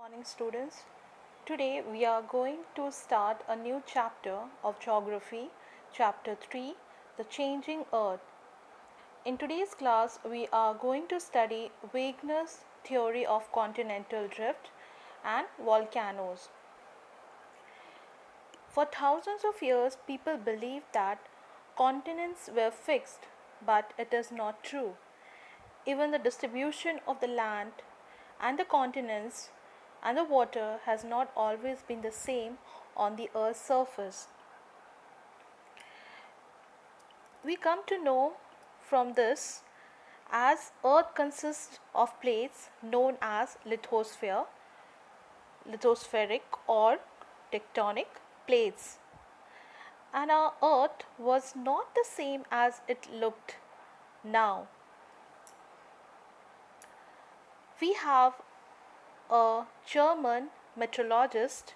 Morning, students. Today we are going to start a new chapter of geography, chapter 3, The Changing Earth. In today's class, we are going to study Wegener's theory of continental drift and volcanoes. For thousands of years, people believed that continents were fixed, but it is not true. Even the distribution of the land and the continents and the water has not always been the same on the earth's surface. We come to know from this as earth consists of plates known as lithospheric or tectonic plates. And our earth was not the same as it looked now. We have a German meteorologist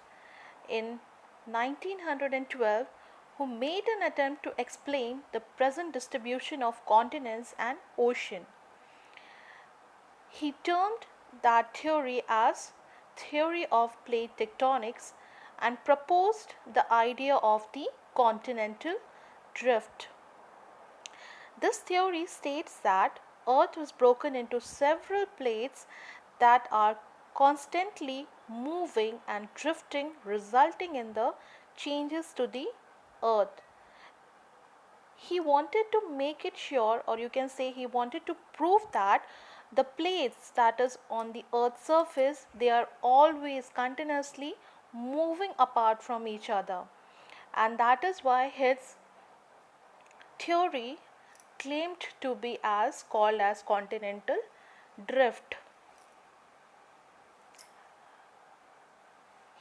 in 1912 who made an attempt to explain the present distribution of continents and ocean. He termed that theory as theory of plate tectonics and proposed the idea of the continental drift. This theory states that Earth was broken into several plates that are constantly moving and drifting, resulting in the changes to the Earth. He wanted to make it sure, or you can say he wanted to prove that the plates that is on the Earth's surface, they are always continuously moving apart from each other. And that is why his theory claimed to be as called as continental drift.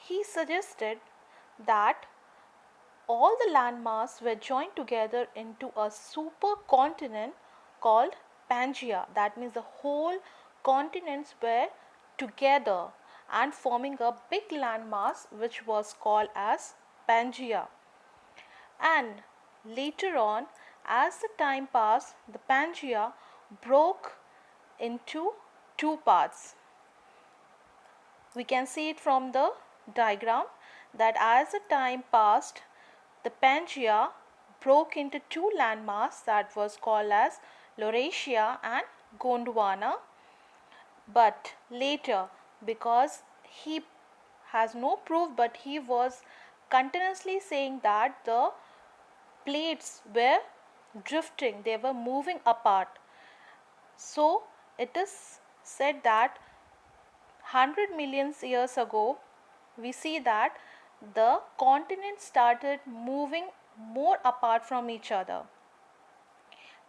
He suggested that all the landmass were joined together into a supercontinent called Pangaea. That means the whole continents were together and forming a big landmass which was called as Pangaea. And later on, as the time passed, the Pangaea broke into two parts. We can see it from the diagram that as the time passed, the Pangaea broke into two landmass that was called as Laurasia and Gondwana. But later, because he has no proof, but he was continuously saying that the plates were drifting, they were moving apart. So it is said that 100 million years ago, we see that the continents started moving more apart from each other.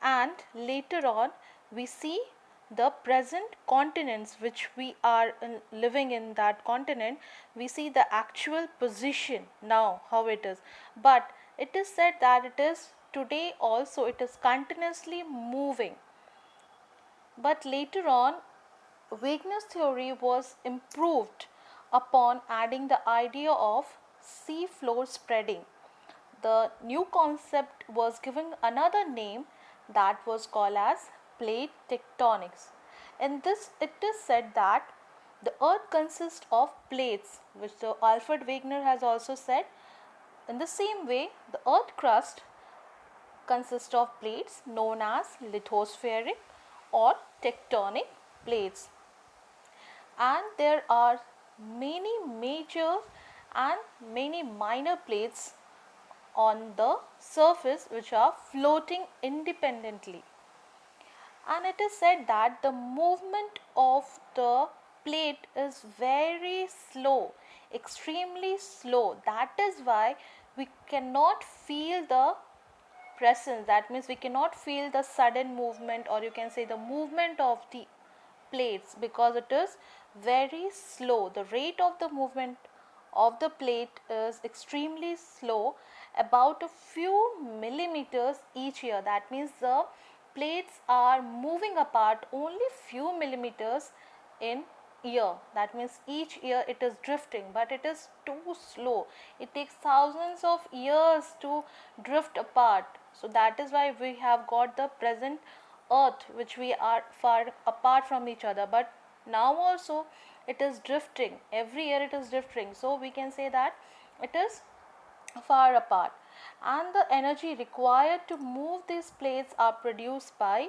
And later on, we see the present continents which we are living in that continent, we see the actual position now how it is. But it is said that it is today also it is continuously moving. But later on, Wegener's theory was improved upon adding the idea of sea floor spreading. The new concept was given another name that was called as plate tectonics. In this, it is said that the earth consists of plates, which the Alfred Wegener has also said. In the same way, the earth crust consists of plates known as lithospheric or tectonic plates. And there are many major and many minor plates on the surface which are floating independently. And it is said that the movement of the plate is very slow, extremely slow. That is why we cannot feel the presence. That means we cannot feel the sudden movement, or you can say the movement of the plates, because it is very slow. The rate of the movement of the plate is extremely slow, about a few millimeters each year. That means the plates are moving apart only few millimeters in year. That means each year it is drifting, but it is too slow. It takes thousands of years to drift apart. So that is why we have got the present earth which we are far apart from each other. But now also it is drifting, every year it is drifting, so we can say that it is far apart. And the energy required to move these plates are produced by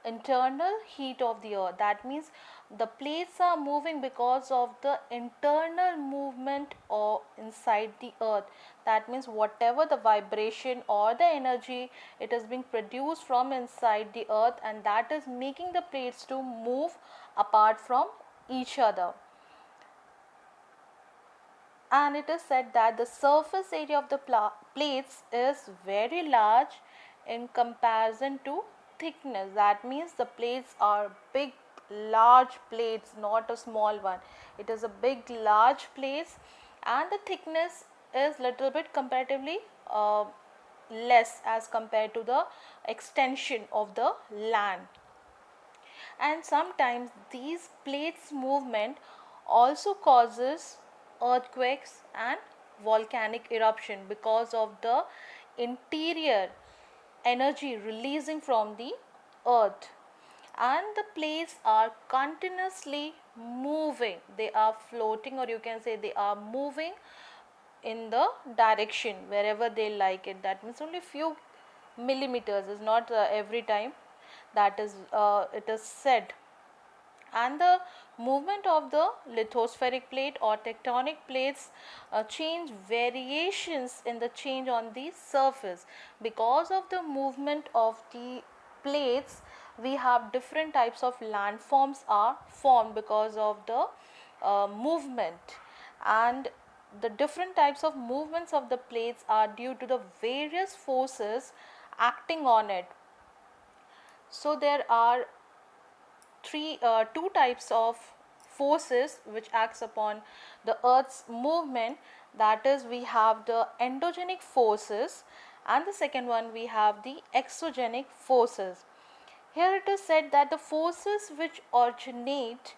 internal heat of the earth. That means the plates are moving because of the internal movement or inside the earth. That means whatever the vibration or the energy, it is being produced from inside the earth, and that is making the plates to move apart from each other. And it is said that the surface area of the plates is very large in comparison to thickness. That means the plates are big, large plates, not a small one. It is a big, large plates, and the thickness is little bit comparatively less as compared to the extension of the land. And sometimes these plates movement also causes earthquakes and volcanic eruption because of the interior energy releasing from the earth. And the plates are continuously moving, they are floating, or you can say they are moving in the direction wherever they like it. That means only few millimeters, is not every time that is it is said. And the movement of the lithospheric plate or tectonic plates change variations in the change on the surface. Because of the movement of the plates, we have different types of landforms are formed because of the movement. And the different types of movements of the plates are due to the various forces acting on it. So there are two types of forces which acts upon the earth's movement. That is, we have the endogenic forces, and the second one we have the exogenic forces. Here it is said that the forces which originate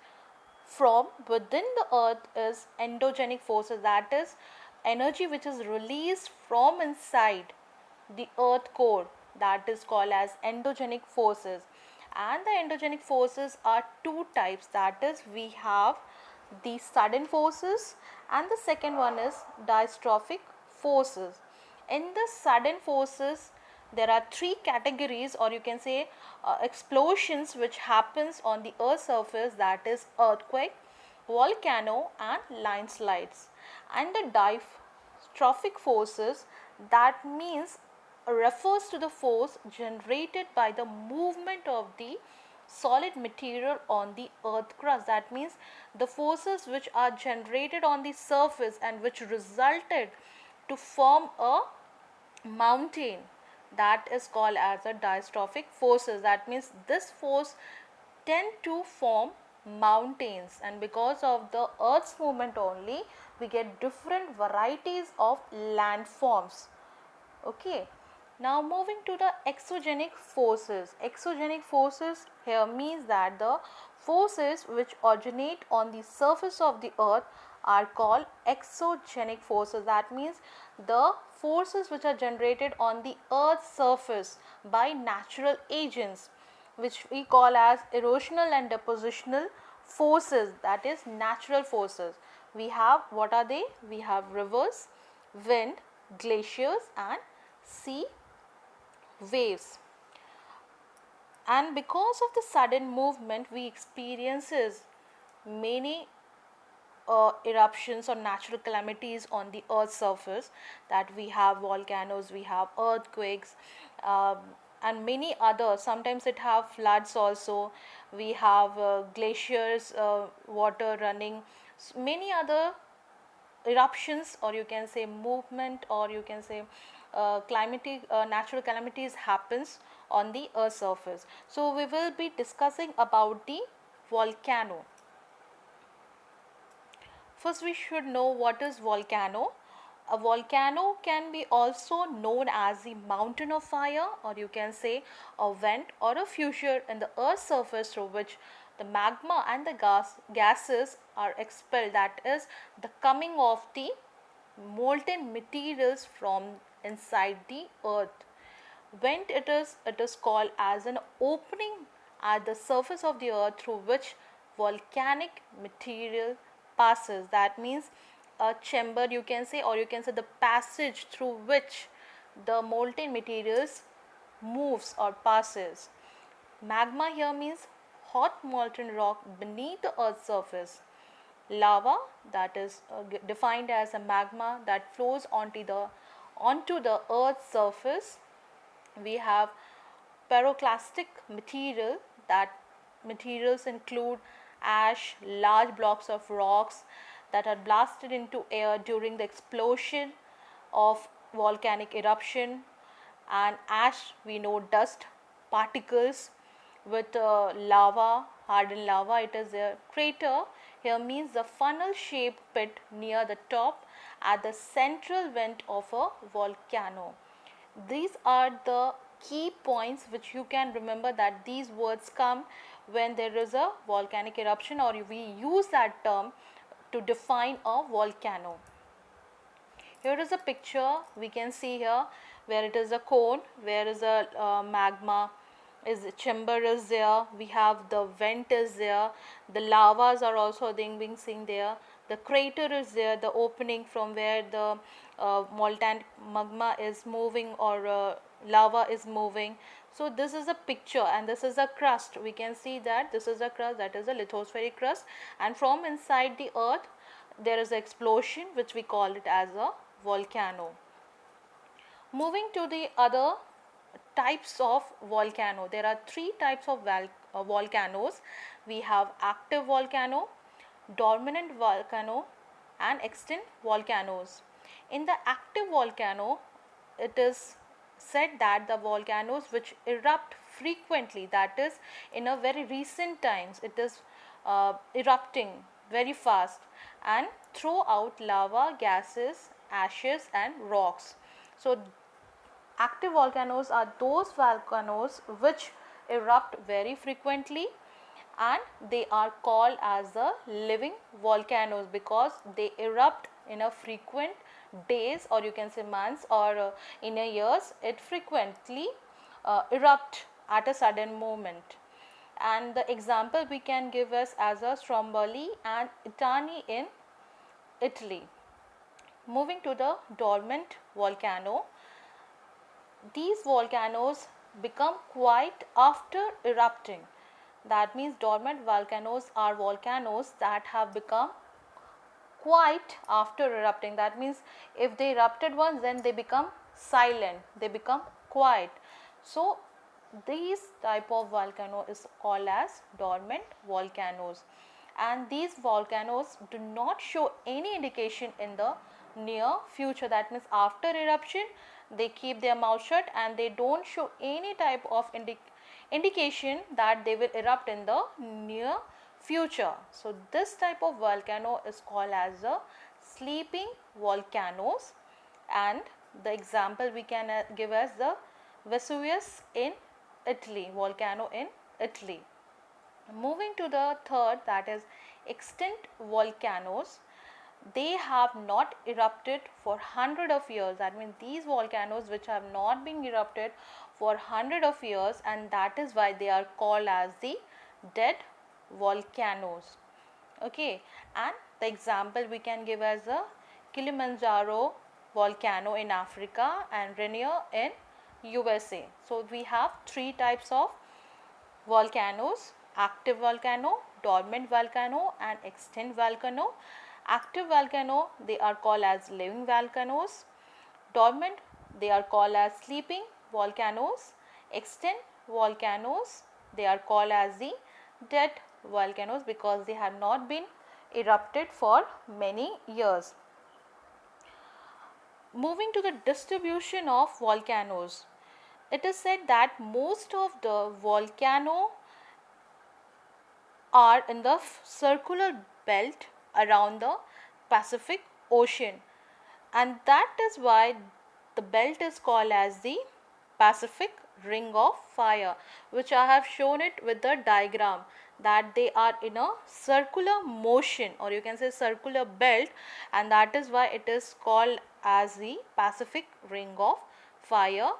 from within the earth is endogenic forces, that is energy which is released from inside the earth core, that is called as endogenic forces. And the endogenic forces are two types, that is we have the sudden forces, and the second one is dystrophic forces. In the sudden forces, there are three categories, or you can say explosions which happens on the earth surface, that is earthquake, volcano and landslides. And the dystrophic forces, that means refers to the force generated by the movement of the solid material on the earth crust. That means the forces which are generated on the surface and which resulted to form a mountain, that is called as a dystrophic forces. That means this force tend to form mountains, and because of the earth's movement only we get different varieties of landforms. Okay, now moving to the exogenic forces. Exogenic forces here means that the forces which originate on the surface of the earth are called exogenic forces. That means the forces which are generated on the earth's surface by natural agents, which we call as erosional and depositional forces, that is natural forces. We have, what are they? We have rivers, wind, glaciers and sea waves. And because of the sudden movement we experiences many eruptions or natural calamities on the earth's surface, that we have volcanoes, we have earthquakes, um, and many others. Sometimes it have floods also, we have glaciers, water running, many other eruptions, or you can say movement, or you can say climatic natural calamities happens on the earth surface. So we will be discussing about the volcano. First we should know what is volcano. A volcano can be also known as the mountain of fire, or you can say a vent or a fissure in the earth's surface through which the magma and the gases are expelled, that is the coming of the molten materials from inside the earth. Vent, it is called as an opening at the surface of the earth through which volcanic material passes. That means a chamber, you can say, or you can say the passage through which the molten materials moves or passes. Magma here means hot molten rock beneath the earth's surface. Lava, that is defined as a magma that flows onto the earth's surface. We have pyroclastic material, that materials include ash, large blocks of rocks that are blasted into air during the explosion of volcanic eruption. And ash, we know, dust particles with lava, hardened lava. It is a crater here means the funnel shaped pit near the top at the central vent of a volcano. These are the key points which you can remember, that these words come when there is a volcanic eruption, or we use that term to define a volcano. Here is a picture we can see here where it is a cone, where is a magma, is chamber is there, we have the vent is there, the lavas are also being seen there, the crater is there, the opening from where the molten magma is moving, or lava is moving. So this is a picture, and this is a crust. We can see that this is a crust, that is a lithospheric crust, and from inside the earth there is an explosion which we call it as a volcano. Moving to the other types of volcano, there are three types of volcanoes. We have active volcano, dormant volcano, and extinct volcanoes. In the active volcano, it is said that the volcanoes which erupt frequently, that is in a very recent times, it is erupting very fast and throw out lava, gases, ashes and rocks. So active volcanoes are those volcanoes which erupt very frequently, and they are called as the living volcanoes because they erupt in a frequent days, or you can say months, or in a years. It frequently erupt at a sudden moment. And the example we can give us as a Stromboli and Etna in Italy. Moving to the dormant volcano, these volcanoes become quiet after erupting. That means dormant volcanoes are volcanoes that have become quiet after erupting. That means if they erupted once, then they become silent, they become quiet. So these type of volcano is called as dormant volcanoes, and these volcanoes do not show any indication in the near future. That means after eruption they keep their mouth shut and they don't show any type of indication that they will erupt in the near future. So this type of volcano is called as a sleeping volcanoes, and the example we can give as the Vesuvius in Italy, volcano in Italy. Moving to the third, that is extinct volcanoes. They have not erupted for hundred of years. That means these volcanoes which have not been erupted for hundred of years, and that is why they are called as the dead volcanoes. Okay, and the example we can give as a Kilimanjaro volcano in Africa and Rainier in USA. So we have three types of volcanoes: active volcano, dormant volcano and extinct volcano. Active volcano, they are called as living volcanoes. Dormant, they are called as sleeping volcanoes. Extinct volcanoes, they are called as the dead volcanoes because they have not been erupted for many years. Moving to the distribution of volcanoes, it is said that most of the volcano are in the circular belt around the Pacific Ocean, and that is why the belt is called as the Pacific Ring of Fire, which I have shown it with the diagram, that they are in a circular motion, or you can say circular belt, and that is why it is called as the Pacific Ring of Fire.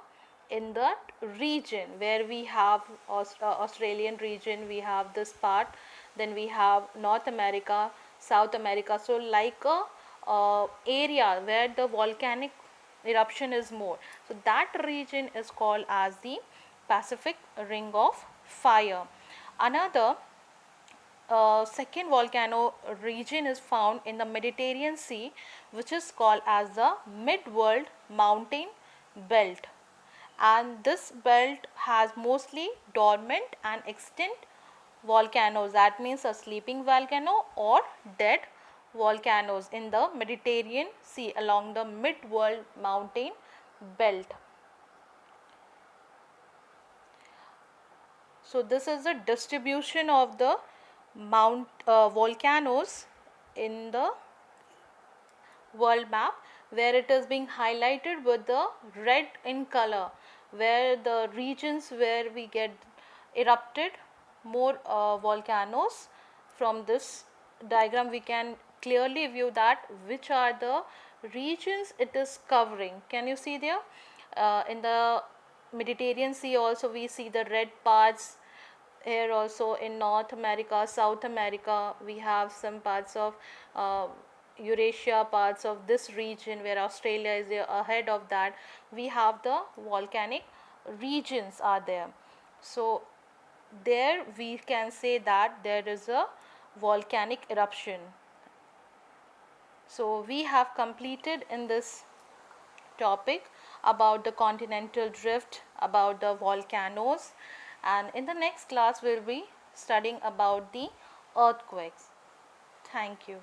In that region where we have Australian region, we have this part, then we have North America, South America. So like a area where the volcanic eruption is more. So that region is called as the Pacific Ring of Fire. Another second volcano region is found in the Mediterranean Sea, which is called as the Mid-World Mountain Belt. And this belt has mostly dormant and extinct volcanoes. That means a sleeping volcano or dead volcanoes in the Mediterranean Sea along the Mid-World Mountain Belt. So this is the distribution of the volcanoes in the world map, where it is being highlighted with the red in color, where the regions where we get erupted more volcanoes. From this diagram we can clearly view that which are the regions it is covering. Can you see there? In the Mediterranean Sea also we see the red parts. Here also in North America, South America, we have some parts of Eurasia, parts of this region where Australia is ahead of that. We have the volcanic regions are there. So there we can say that there is a volcanic eruption. So we have completed in this topic about the continental drift, about the volcanoes, and in the next class we'll be studying about the earthquakes. Thank you.